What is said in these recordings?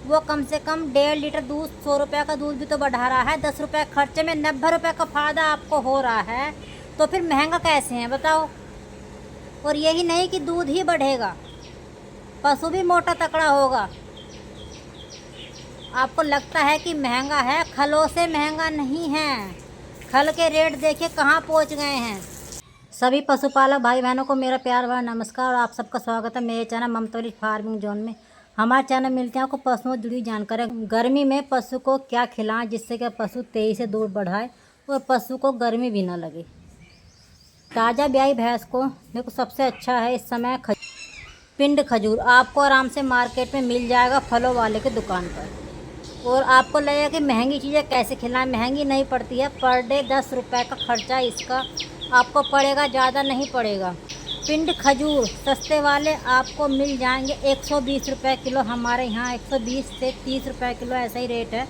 वो कम से कम 1.5 लीटर दूध 100 रुपये का दूध भी तो बढ़ा रहा है। 10 रुपये खर्चे में 90 रुपये का फ़ायदा आपको हो रहा है, तो फिर महंगा कैसे है बताओ। और यही नहीं कि दूध ही बढ़ेगा, पशु भी मोटा तकड़ा होगा। आपको लगता है कि महंगा है, खलों से महंगा नहीं है। खल के रेट देखिए कहाँ पहुँच गए हैं। सभी पशुपालक भाई बहनों को मेरा प्यार भरा नमस्कार और आप सबका स्वागत है मेरे चैनल ममता विलेज फार्मिंग जोन में। हमारे चैनल मिलते हैं आपको पशुओं से जुड़ी जानकारी। गर्मी में पशु को क्या खिलाएं जिससे कि पशु तेजी से दूध बढ़ाए और पशु को गर्मी भी ना लगे। ताज़ा ब्याई भैंस को देखो सबसे अच्छा है इस समय पिंड खजूर आपको आराम से मार्केट में मिल जाएगा फलों वाले की दुकान पर। और आपको लगेगा कि महंगी चीज़ें कैसे खिलाएं, महंगी नहीं पड़ती है। पर डे 10 रुपये का खर्चा इसका आपको पड़ेगा, ज़्यादा नहीं पड़ेगा। पिंड खजूर सस्ते वाले आपको मिल जाएंगे 120 रुपये किलो। हमारे यहाँ 120 से 30 रुपये किलो ऐसा ही रेट है।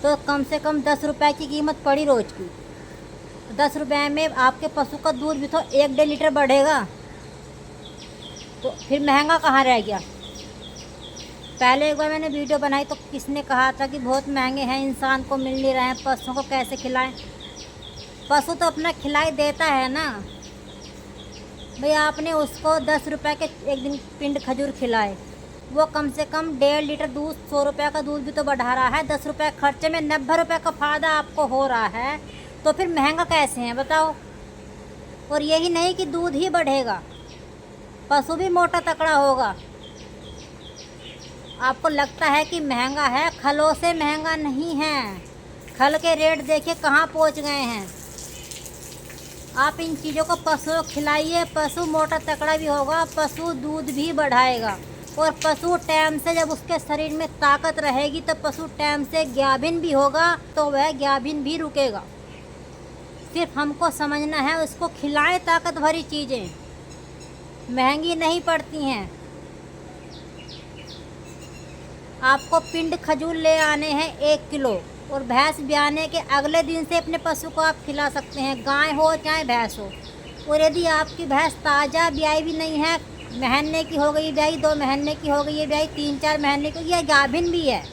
तो कम से कम 10 रुपये की कीमत पड़ी रोज़ की। 10 रुपये में आपके पशु का दूध भी तो 1-1.5 लीटर बढ़ेगा, तो फिर महंगा कहाँ रह गया। पहले एक बार मैंने वीडियो बनाई तो किसने कहा था कि बहुत महंगे हैं, इंसान को मिल नहीं रहे हैं, पशुओं को कैसे खिलाएं। पशु तो अपना खिलाई देता है ना भाई। आपने उसको 10 रुपये के एक दिन पिंड खजूर खिलाए, वो कम से कम 1.5 लीटर दूध 100 रुपये का दूध भी तो बढ़ा रहा है। 10 रुपये खर्चे में 90 रुपये का फ़ायदा आपको हो रहा है, तो फिर महंगा कैसे है बताओ। और यही नहीं कि दूध ही बढ़ेगा, पशु भी मोटा तकड़ा होगा। आपको लगता है कि महंगा है, खलों से महंगा नहीं है। खल के रेट देखिए कहाँ पहुँच गए हैं। आप इन चीज़ों को पशु को खिलाइए, पशु मोटा तकड़ा भी होगा, पशु दूध भी बढ़ाएगा। और पशु टाइम से जब उसके शरीर में ताकत रहेगी तो पशु टाइम से गाभिन भी होगा, तो वह गाभिन भी रुकेगा। सिर्फ हमको समझना है, उसको खिलाएं ताकत भरी चीज़ें, महंगी नहीं पड़ती हैं। आपको पिंड खजूर ले आने हैं 1 किलो और भैंस ब्याने के अगले दिन से अपने पशु को आप खिला सकते हैं, गाय हो चाहे भैंस हो। और यदि आपकी भैंस ताज़ा ब्याई भी नहीं है, महीने की हो गई ब्याई, 2 महीने की हो गई है ब्याई, 3-4 महीने की, यह गाभिन भी है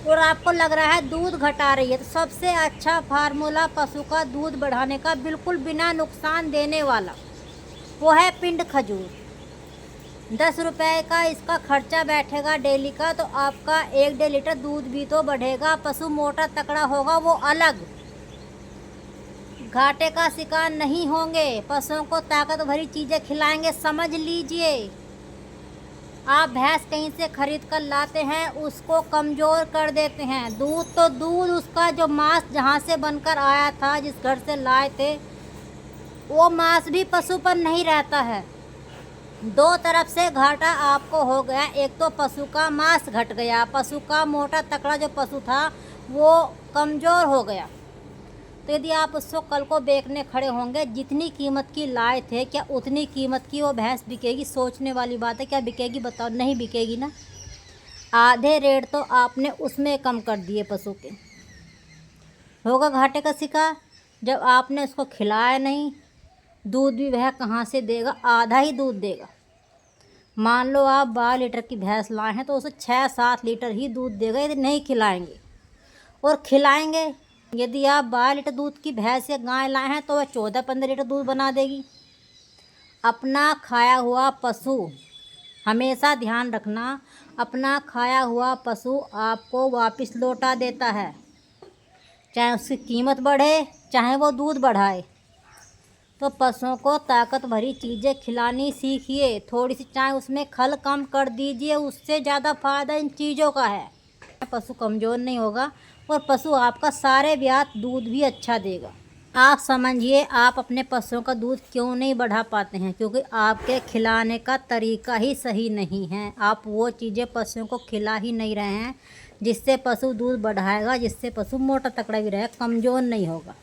और आपको लग रहा है दूध घटा रही है, तो सबसे अच्छा फार्मूला पशु का दूध बढ़ाने का, बिल्कुल बिना नुकसान देने वाला, वो है पिंड खजूर। 10 रुपये का इसका खर्चा बैठेगा डेली का, तो आपका 1-1.5 लीटर दूध भी तो बढ़ेगा। पशु मोटा तकड़ा होगा, वो अलग, घाटे का शिकार नहीं होंगे। पशुओं को ताकत भरी चीज़ें खिलाएंगे। समझ लीजिए, आप भैंस कहीं से खरीद कर लाते हैं, उसको कमज़ोर कर देते हैं। दूध तो दूध, उसका जो मांस जहाँ से बनकर आया था, जिस घर से लाए थे, वो मांस भी पशु पर नहीं रहता है। 2 तरफ से घाटा आपको हो गया। एक तो पशु का मांस घट गया, पशु का मोटा तकड़ा जो पशु था वो कमज़ोर हो गया। तो यदि आप उसको कल को बेचने खड़े होंगे, जितनी कीमत की लाए थे, क्या उतनी कीमत की वो भैंस बिकेगी? सोचने वाली बात है। क्या बिकेगी बताओ? नहीं बिकेगी ना। आधे रेट तो आपने उसमें कम कर दिए पशु के। होगा घाटे का शिकार जब आपने उसको खिलाया नहीं। दूध भी वह कहाँ से देगा? आधा ही दूध देगा। मान लो आप 12 लीटर की भैंस लाए हैं, तो उसे 6-7 लीटर ही दूध देगा यदि नहीं खिलाएंगे। और खिलाएंगे, यदि आप 12 लीटर दूध की भैंस या गाय लाए हैं, तो वह 14-15 लीटर दूध बना देगी। अपना खाया हुआ पशु, हमेशा ध्यान रखना, अपना खाया हुआ पशु आपको वापस लौटा देता है, चाहे उसकी कीमत बढ़े चाहे वो दूध बढ़ाए। तो पशुओं को ताकत भरी चीज़ें खिलानी सीखिए। थोड़ी सी चाहे उसमें खल कम कर दीजिए, उससे ज़्यादा फ़ायदा इन चीज़ों का है। पशु कमज़ोर नहीं होगा और पशु आपका सारे ब्यात दूध भी अच्छा देगा। आप समझिए, आप अपने पशुओं का दूध क्यों नहीं बढ़ा पाते हैं? क्योंकि आपके खिलाने का तरीका ही सही नहीं है। आप वो चीज़ें पशुओं को खिला ही नहीं रहे हैं जिससे पशु दूध बढ़ाएगा, जिससे पशु मोटा तकड़ा भी रहेगा, कमज़ोर नहीं होगा।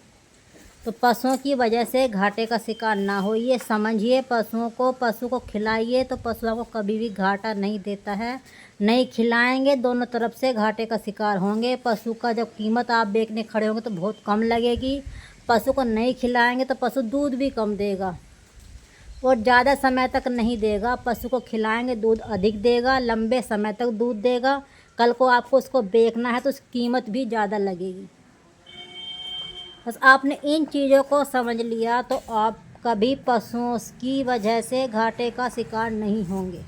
तो पशुओं की वजह से घाटे का शिकार ना हो, ये समझिए। पशु को खिलाइए तो पशु आपको कभी भी घाटा नहीं देता है। नहीं खिलाएंगे, दोनों तरफ से घाटे का शिकार होंगे। पशु का जब कीमत आप बेचने खड़े होंगे तो बहुत कम लगेगी। पशु को नहीं खिलाएंगे तो पशु दूध भी कम देगा। और ज़्यादा समय तक नहीं देगा। पशु को खिलाएंगे दूध अधिक देगा, लंबे समय तक दूध देगा। कल को आपको उसको बेचना है तो उसकी कीमत भी ज़्यादा लगेगी। बस आपने इन चीज़ों को समझ लिया तो आप कभी पशुओं की वजह से घाटे का शिकार नहीं होंगे।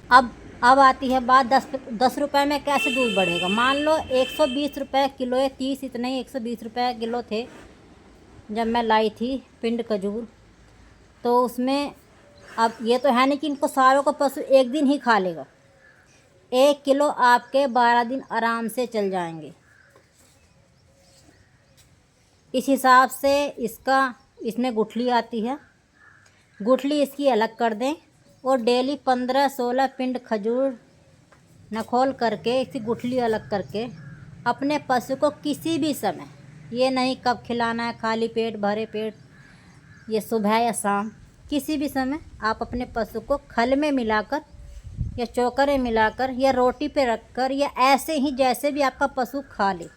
अब आती है बात 10 रुपये में कैसे दूध बढ़ेगा। मान लो 120 रुपये किलो है, 30 इतने ही 120 रुपये किलो थे जब मैं लाई थी पिंड खजूर। तो उसमें अब ये तो है नहीं कि इनको सारों को पशु एक दिन ही खा लेगा। 1 किलो आपके 12 दिन आराम से चल जाएंगे। इस हिसाब से इसमें गुठली आती है, गुठली इसकी अलग कर दें और डेली 15-16 पिंड खजूर नखोल करके इसकी गुठली अलग करके अपने पशु को किसी भी समय, ये नहीं कब खिलाना है, खाली पेट भरे पेट, ये सुबह या शाम, किसी भी समय आप अपने पशु को खल में मिलाकर या चोकर में मिलाकर या रोटी पे रखकर या ऐसे ही जैसे भी आपका पशु खा ले,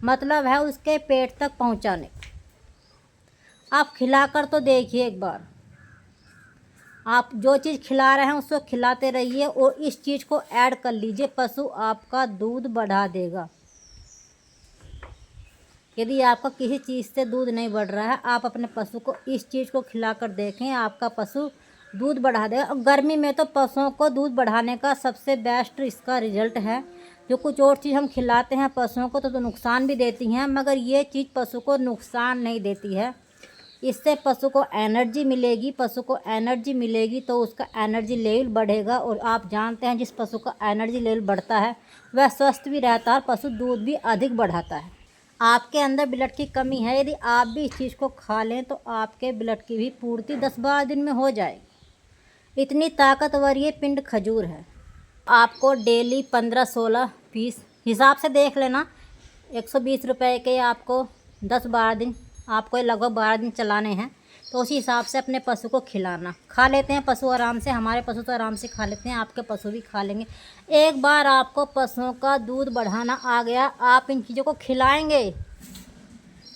मतलब है उसके पेट तक पहुंचाने। आप खिलाकर तो देखिए एक बार। आप जो चीज़ खिला रहे हैं उसको खिलाते रहिए और इस चीज़ को ऐड कर लीजिए, पशु आपका दूध बढ़ा देगा। यदि आपका किसी चीज़ से दूध नहीं बढ़ रहा है, आप अपने पशु को इस चीज़ को खिलाकर देखें, आपका पशु दूध बढ़ा देगा। और गर्मी में तो पशुओं को दूध बढ़ाने का सबसे बेस्ट इसका रिजल्ट है। जो कुछ और चीज़ हम खिलाते हैं पशुओं को तो नुकसान भी देती हैं, मगर ये चीज़ पशु को नुकसान नहीं देती है। इससे पशु को एनर्जी मिलेगी, पशु को एनर्जी मिलेगी तो उसका एनर्जी लेवल बढ़ेगा। और आप जानते हैं जिस पशु का एनर्जी लेवल बढ़ता है वह स्वस्थ भी रहता है और पशु दूध भी अधिक बढ़ाता है। आपके अंदर ब्लड की कमी है, यदि आप भी इस चीज़ को खा लें तो आपके ब्लड की भी पूर्ति 10-12 दिन में हो जाएगी। इतनी ताकतवर ये पिंड खजूर है। आपको डेली 15-16 पीस हिसाब से देख लेना, 120 रुपये के आपको 10-12 दिन, आपको लगभग 12 दिन चलाने हैं, तो उसी हिसाब से अपने पशु को खिलाना। खा लेते हैं पशु आराम से, हमारे पशु तो आराम से खा लेते हैं, आपके पशु भी खा लेंगे। एक बार आपको पशुओं का दूध बढ़ाना आ गया, आप इन चीज़ों को खिलाएंगे,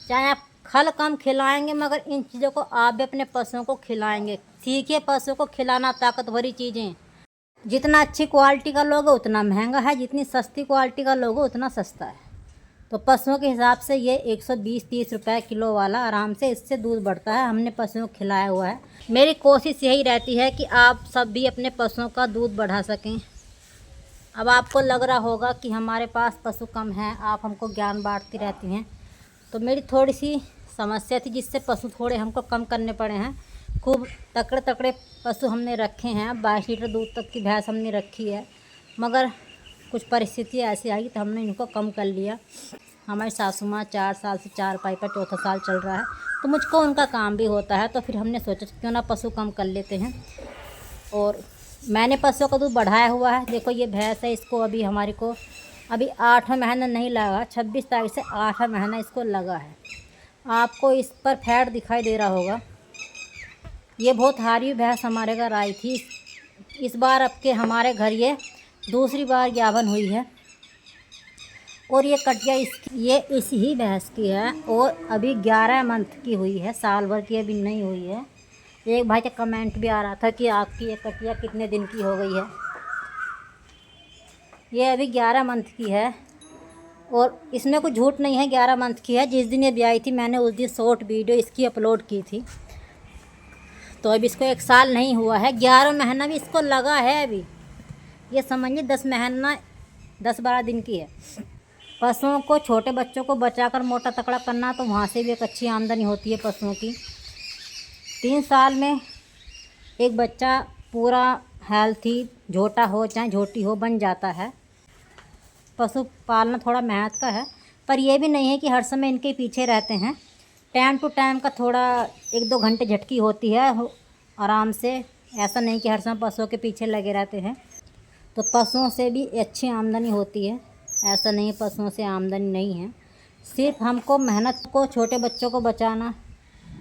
चाहे आप खल कम खिलाएंगे मगर इन चीज़ों को आप भी अपने पशुओं को खिलाएंगे। सीखिए पशुओं को खिलाना, ताकतवरी चीज़ें। जितना अच्छी क्वालिटी का लोगे उतना महंगा है, जितनी सस्ती क्वालिटी का लोगे उतना सस्ता है। तो पशुओं के हिसाब से ये 120-30 रुपये किलो वाला आराम से इससे दूध बढ़ता है। हमने पशुओं को खिलाया हुआ है। मेरी कोशिश यही रहती है कि आप सब भी अपने पशुओं का दूध बढ़ा सकें। अब आपको लग रहा होगा कि हमारे पास पशु कम हैं, आप हमको ज्ञान बांटती रहती हैं, तो मेरी थोड़ी सी समस्या थी जिससे पशु थोड़े हमको कम करने पड़े हैं। खूब तकड़े तकड़े पशु हमने रखे हैं, 22 लीटर दूध तक की भैंस हमने रखी है, मगर कुछ परिस्थिति ऐसी आई तो हमने इनको कम कर लिया। हमारी सासू माँ 4 साल से चारपाई पर 4था साल चल रहा है, तो मुझको उनका काम भी होता है, तो फिर हमने सोचा क्यों ना पशु कम कर लेते हैं। और मैंने पशुओं का दूध बढ़ाया हुआ है। देखो ये भैंस है, इसको अभी हमारे को अभी 8वां महीना नहीं लगा, 26 तारीख से 8वां महीना इसको लगा है। आपको इस पर फैट दिखाई दे रहा होगा। ये बहुत हारी भैंस हमारे घर आई थी। इस बार अब के हमारे घर ये दूसरी बार ज्ञापन हुई है। और ये कटिया ये इस ही भैंस की है और अभी 11 मंथ की हुई है, साल भर की अभी नहीं हुई है। एक भाई का कमेंट भी आ रहा था कि आपकी ये कटिया कितने दिन की हो गई है। ये अभी 11 मंथ की है और इसमें कुछ झूठ नहीं है, 11 मंथ की है। जिस दिन ये ब्याई थी मैंने उस दिन शॉर्ट वीडियो इसकी अपलोड की थी। तो अभी इसको 1 साल नहीं हुआ है, 11वां महीना भी इसको लगा है। अभी ये समझिए 10 महीना 10-12 दिन की है। पशुओं को, छोटे बच्चों को बचाकर मोटा तकड़ा करना, तो वहाँ से भी एक अच्छी आमदनी होती है पशुओं की। 3 साल में एक बच्चा पूरा हेल्थी, झोटा हो चाहे झोटी हो, बन जाता है। पशु पालना थोड़ा मेहनत का है, पर यह भी नहीं है कि हर समय इनके पीछे रहते हैं। टाइम टू टाइम का थोड़ा 1-2 घंटे झटकी होती है आराम से। ऐसा नहीं कि हर समय पशुओं के पीछे लगे रहते हैं। तो पशुओं से भी अच्छी आमदनी होती है, ऐसा नहीं पशुओं से आमदनी नहीं है। सिर्फ हमको मेहनत को, छोटे बच्चों को बचाना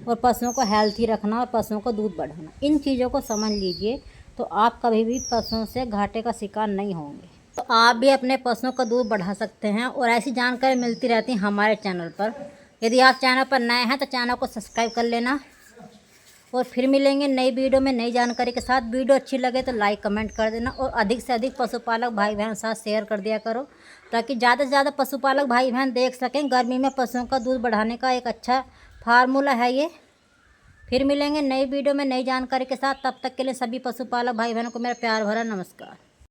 और पशुओं को हेल्थी रखना और पशुओं को दूध बढ़ाना, इन चीज़ों को समझ लीजिए तो आप कभी भी पशुओं से घाटे का शिकार नहीं होंगे। तो आप भी अपने पशुओं का दूध बढ़ा सकते हैं और ऐसी जानकारी मिलती रहती है हमारे चैनल पर। यदि आप चैनल पर नए हैं तो चैनल को सब्सक्राइब कर लेना और फिर मिलेंगे नई वीडियो में नई जानकारी के साथ। वीडियो अच्छी लगे तो लाइक कमेंट कर देना और अधिक से अधिक पशुपालक भाई बहन साथ शेयर कर दिया करो, ताकि ज़्यादा से ज़्यादा पशुपालक भाई बहन देख सकें। गर्मी में पशुओं का दूध बढ़ाने का एक अच्छा फार्मूला है ये। फिर मिलेंगे नई वीडियो में नई जानकारी के साथ। तब तक के लिए सभी पशुपालक भाई बहनों को मेरा प्यार भरा नमस्कार।